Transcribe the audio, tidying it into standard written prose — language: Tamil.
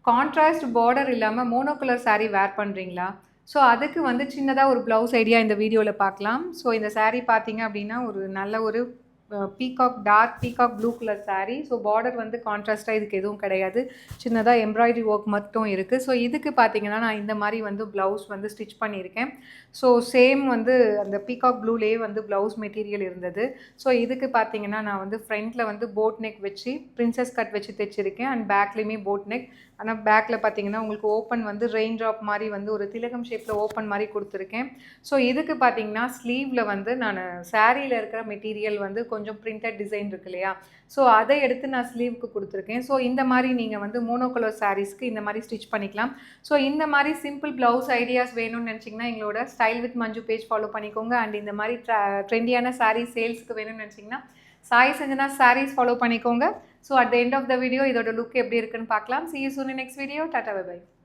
கான்ட்ராஸ்ட் பார்டர் இல்லாமல் மோனோ கலர் saree வேர் பண்ணுறீங்களா? ஸோ அதுக்கு வந்து சின்னதாக ஒரு ப்ளவுஸ் ஐடியா இந்த வீடியோவில் பார்க்கலாம். ஸோ இந்த saree பார்த்தீங்க அப்படின்னா ஒரு நல்ல ஒரு dark peacock blue colour saree. So border வந்து கான்ட்ராஸ்ட்டாக இதுக்கு எதுவும் கிடையாது. சின்னதாக எம்ப்ராய்டரி ஒர்க் மட்டும் இருக்குது. ஸோ இதுக்கு பார்த்தீங்கன்னா நான் இந்த மாதிரி வந்து ப்ளவுஸ் வந்து ஸ்டிச் பண்ணியிருக்கேன். ஸோ சேம் வந்து அந்த பீகாக் ப்ளூலேயே வந்து ப்ளவுஸ் மெட்டீரியல் இருந்தது. ஸோ இதுக்கு பார்த்தீங்கன்னா நான் வந்து ஃப்ரண்ட்டில் வந்து போட் நெக் வச்சு பிரின்சஸ் கட் வச்சு தைச்சிருக்கேன். அண்ட் பேக்லேயுமே போட் நெக். ஆனால் பேக்கில் பார்த்தீங்கன்னா உங்களுக்கு ஓப்பன் வந்து ரெயின் ட்ராப் மாதிரி வந்து ஒரு திலகம் ஷேப்பில் ஓப்பன் மாதிரி கொடுத்துருக்கேன். ஸோ இதுக்கு பார்த்தீங்கன்னா ஸ்லீவில் வந்து நான் சாரியில் இருக்கிற மெட்டீரியல் வந்து கொஞ்சம் பிரிண்டட் டிசைன் இருக்கு இல்லையா, ஸோ அதை எடுத்து நான் ஸ்லீவுக்கு கொடுத்துருக்கேன். ஸோ இந்த மாதிரி நீங்கள் வந்து மோனோ கலர் சாரீஸ்க்கு இந்த மாதிரி ஸ்டிச் பண்ணிக்கலாம். ஸோ இந்த மாதிரி சிம்பிள் ப்ளவுஸ் ஐடியாஸ் வேணும்னு நினச்சிங்கன்னா எங்களோட style with Manju page follow பண்ணிக்கோங்க. அண்ட் இந்த மாதிரி ட்ரெண்டியான சாரீ சேல்ஸ்க்கு வேணும்னு நினச்சிங்கன்னா சாய் சஞ்சனா சாரீஸ் ஃபாலோ பண்ணிக்கோங்க. So at the end of the video இதோட லுக் எப்படி இருக்குன்னு பார்க்கலாம். See you soon in next video. Tata, bye bye.